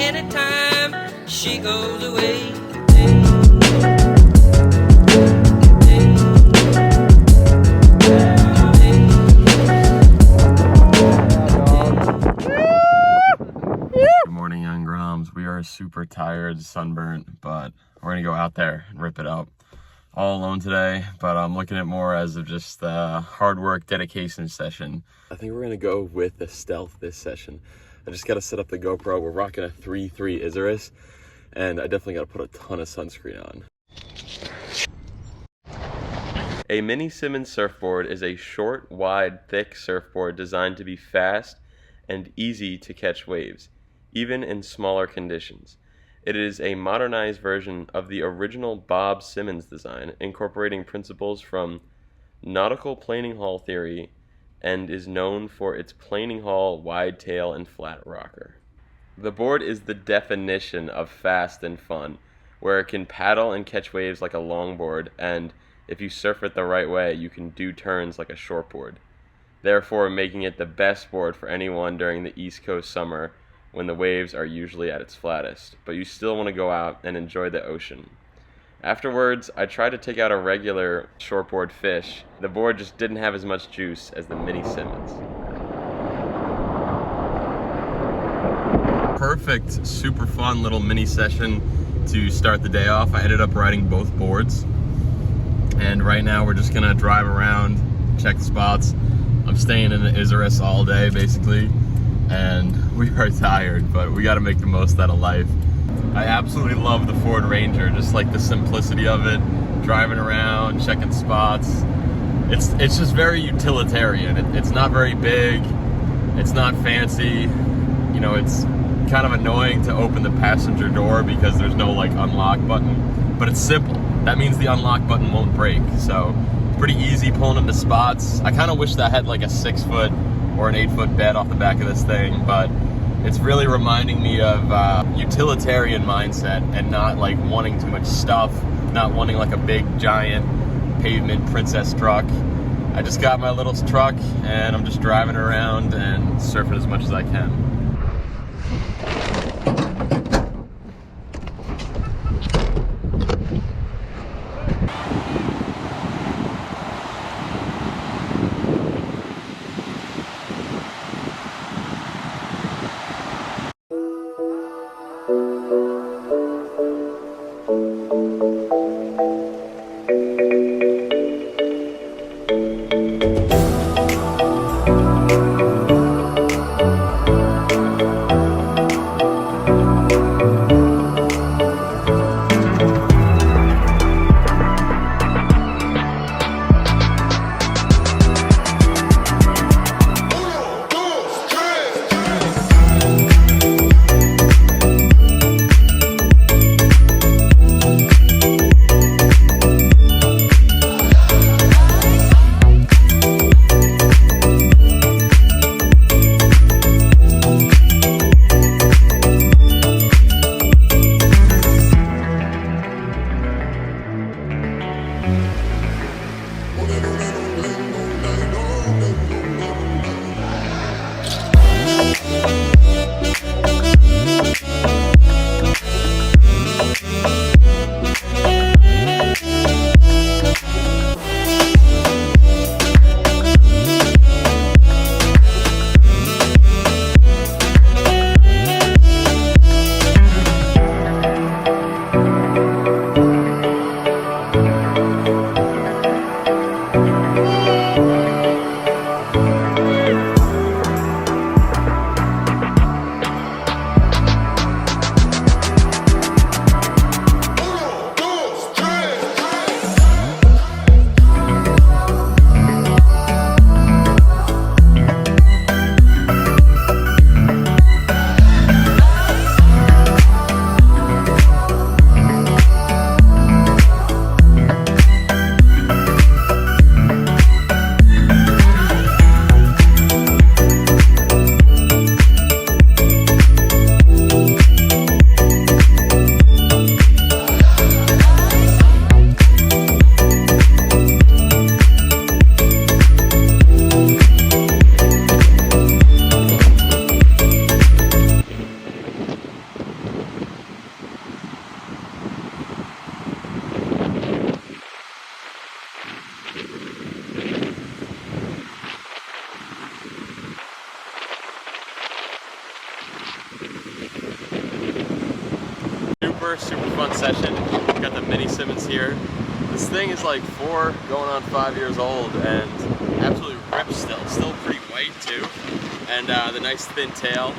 anytime she goes away. Good morning, young Groms. We are super tired, sunburnt, but we're gonna go out there and rip it up. All alone today, but I'm looking at more as of just the hard work dedication session. I think we're gonna go with the stealth this session. I just gotta set up the GoPro. We're rocking a 3.3 Isurus, and I definitely gotta put a ton of sunscreen on. A mini Simmons surfboard is a short, wide, thick surfboard designed to be fast and easy to catch waves, even in smaller conditions. It is a modernized version of the original Bob Simmons design, incorporating principles from nautical planing haul theory, and is known for its planing haul, wide tail, and flat rocker. The board is the definition of fast and fun, where it can paddle and catch waves like a longboard, and if you surf it the right way, you can do turns like a shortboard, therefore making it the best board for anyone during the East Coast summer when the waves are usually at its flattest, but you still want to go out and enjoy the ocean. Afterwards, I tried to take out a regular shortboard fish. The board just didn't have as much juice as the mini Simmons. Perfect, super fun little mini session to start the day off. I ended up riding both boards, and right now we're just gonna drive around, check the spots. I'm staying in the Isurus all day basically, and we are tired, but we got to make the most out of life. I absolutely love the Ford Ranger, just like the simplicity of it, driving around, checking spots. It's just very utilitarian. It's not very big, it's not fancy. You know, it's kind of annoying to open the passenger door because there's no like unlock button, but it's simple. That means the unlock button won't break, so pretty easy pulling into spots. I kind of wish that I had like a 6-foot or an 8-foot bed off the back of this thing, but it's really reminding me of utilitarian mindset and not like wanting too much stuff, not wanting like a big giant pavement princess truck. I just got my little truck and I'm just driving around and surfing as much as I can. Super fun session. We got the mini Simmons here. This thing is like 4 going on 5 years old and absolutely ripped still pretty white too. And the nice thin tail,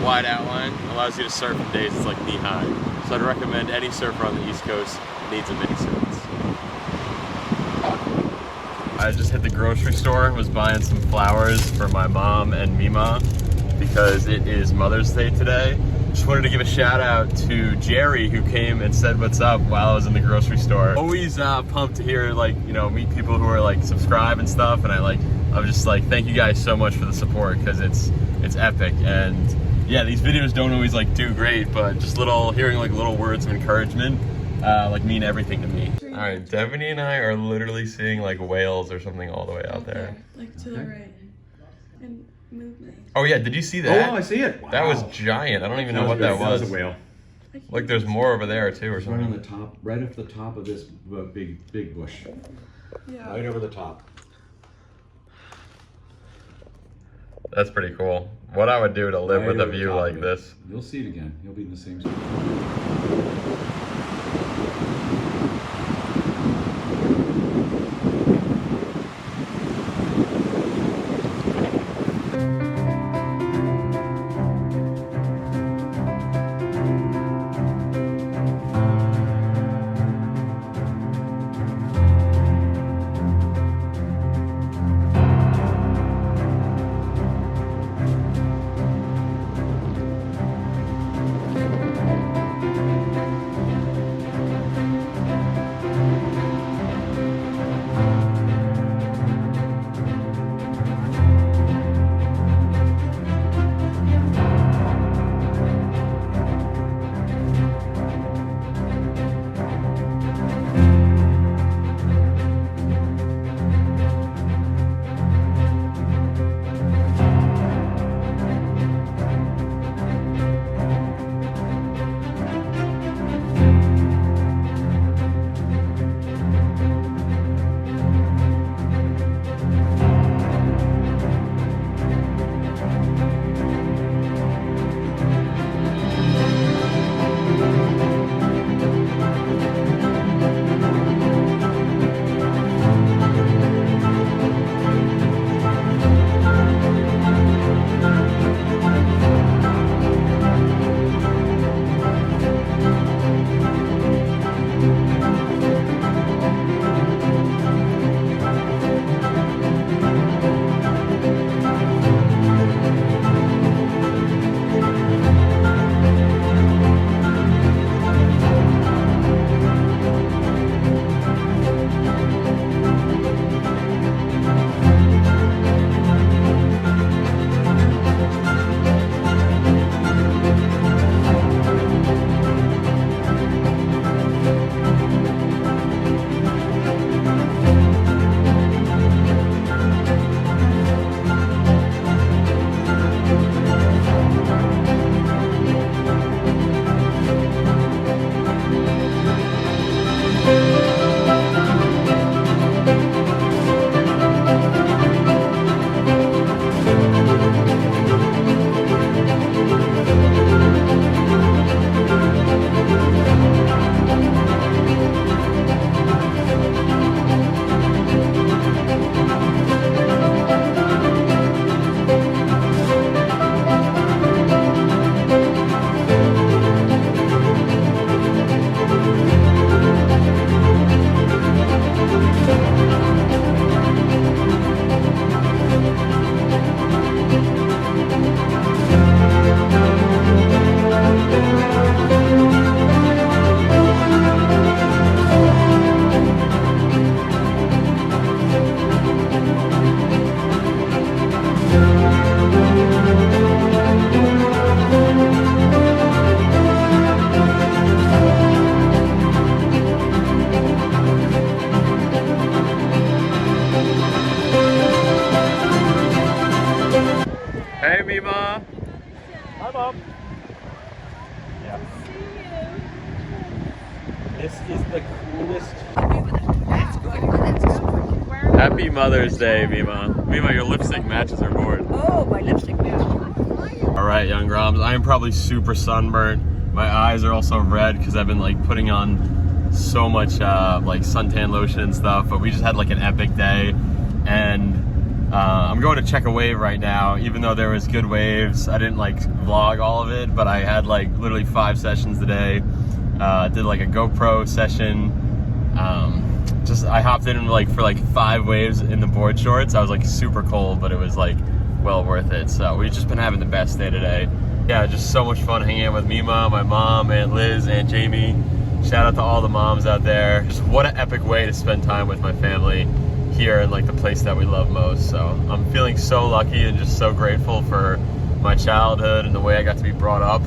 wide outline, allows you to surf in days it's like knee high. So I'd recommend any surfer on the East Coast needs a mini Simmons. I just hit the grocery store, was buying some flowers for my mom and Mima because it is Mother's Day today. Just wanted to give a shout out to Jerry who came and said what's up while I was in the grocery store. Always pumped to hear, like, you know, meet people who are like subscribe and stuff, and I'm just like, thank you guys so much for the support because it's epic. And yeah, these videos don't always like do great, but just hearing like little words of encouragement like mean everything to me. All right, Devaney and I are literally seeing like whales or something all the way out there. Like to the right. And movement. Oh yeah, did you see that? Oh, I see it. Wow. That was giant. I don't even know what that was. That was a whale. Like there's more over there too or something. Right on the top, right off the top of this big bush. Yeah. Right over the top. That's pretty cool. What I would do to live Right with a over the view top like of it. this. You'll see it again. You'll be in the same spot. Hey, Mima. Hi, Mom. Yeah. This is the coolest. Happy Mother's Day, Mima. Mima, your lipstick matches her board. Oh, my lipstick match. All right, young Groms. I am probably super sunburnt. My eyes are also red because I've been like putting on so much like suntan lotion and stuff, but we just had like an epic day, and I'm going to check a wave right now. Even though there was good waves, I didn't like vlog all of it, but I had like literally 5 sessions today. Did like a GoPro session. I hopped in like for like 5 waves in the board shorts. I was like super cold, but it was like well worth it. So we've just been having the best day today. Yeah, just so much fun hanging out with Mima, my mom, Aunt Liz, Aunt Jamie. Shout out to all the moms out there. Just what an epic way to spend time with my family here in like the place that we love most. So I'm feeling so lucky and just so grateful for my childhood and the way I got to be brought up,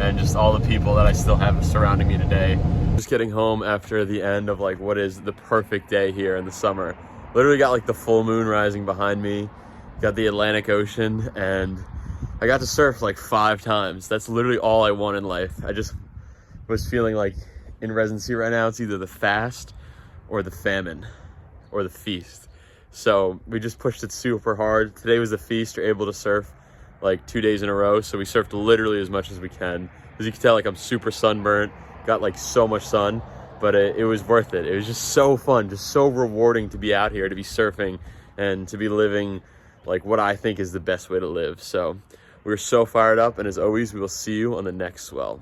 and just all the people that I still have surrounding me today. Just getting home after the end of like what is the perfect day here in the summer. Literally got like the full moon rising behind me, got the Atlantic Ocean, and I got to surf like 5 times. That's literally all I want in life. I just was feeling like in residency right now, it's either the fast or the famine or the feast. So we just pushed it super hard. Today was the feast. You're able to surf like 2 days in a row. So we surfed literally as much as we can. As you can tell, like I'm super sunburnt, got like so much sun, but it was worth it. It was just so fun, just so rewarding to be out here, to be surfing and to be living like what I think is the best way to live. So we're so fired up, and as always, we will see you on the next swell.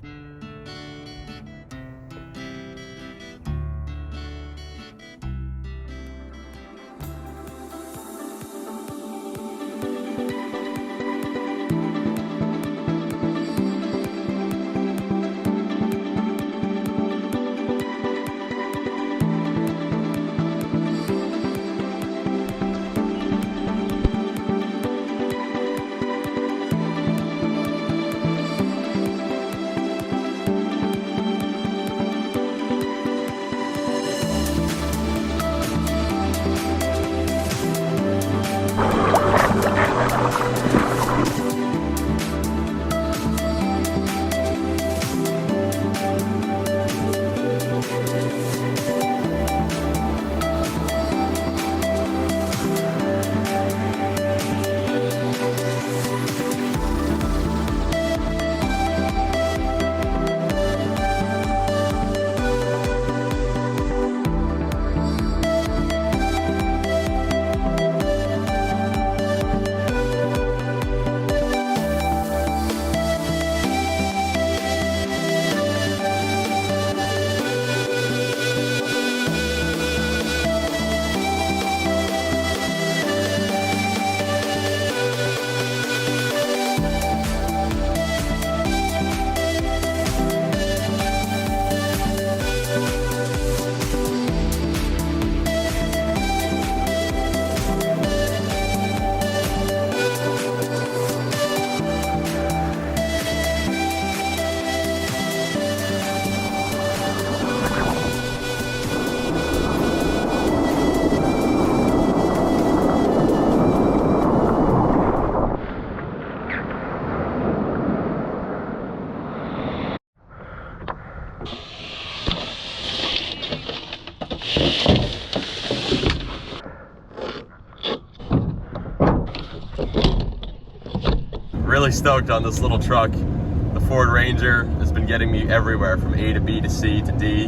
Really stoked on this little truck. The Ford Ranger has been getting me everywhere from A to B to C to D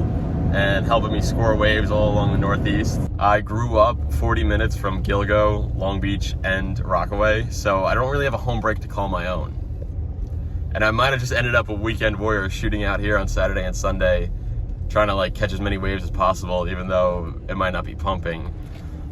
and helping me score waves all along the Northeast. I grew up 40 minutes from Gilgo, Long Beach, and Rockaway, so I don't really have a home break to call my own. And I might have just ended up a weekend warrior shooting out here on Saturday and Sunday, trying to like catch as many waves as possible, even though it might not be pumping.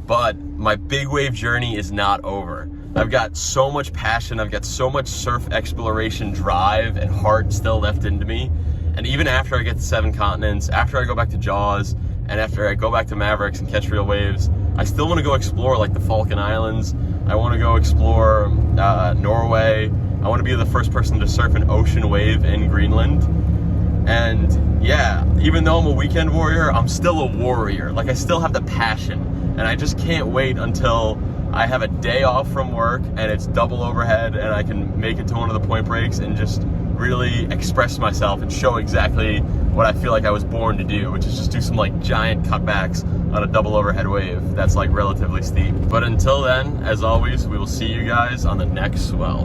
But my big wave journey is not over. I've got so much passion, I've got so much surf exploration drive and heart still left into me. And even after I get to 7 continents, after I go back to Jaws, and after I go back to Mavericks and catch real waves, I still want to go explore like the Falkland Islands. I want to go explore Norway. I want to be the first person to surf an ocean wave in Greenland. And yeah, even though I'm a weekend warrior, I'm still a warrior. Like I still have the passion, and I just can't wait until I have a day off from work and it's double overhead and I can make it to one of the point breaks and just really express myself and show exactly what I feel like I was born to do, which is just do some like giant cutbacks on a double overhead wave that's like relatively steep. But until then, as always, we will see you guys on the next swell.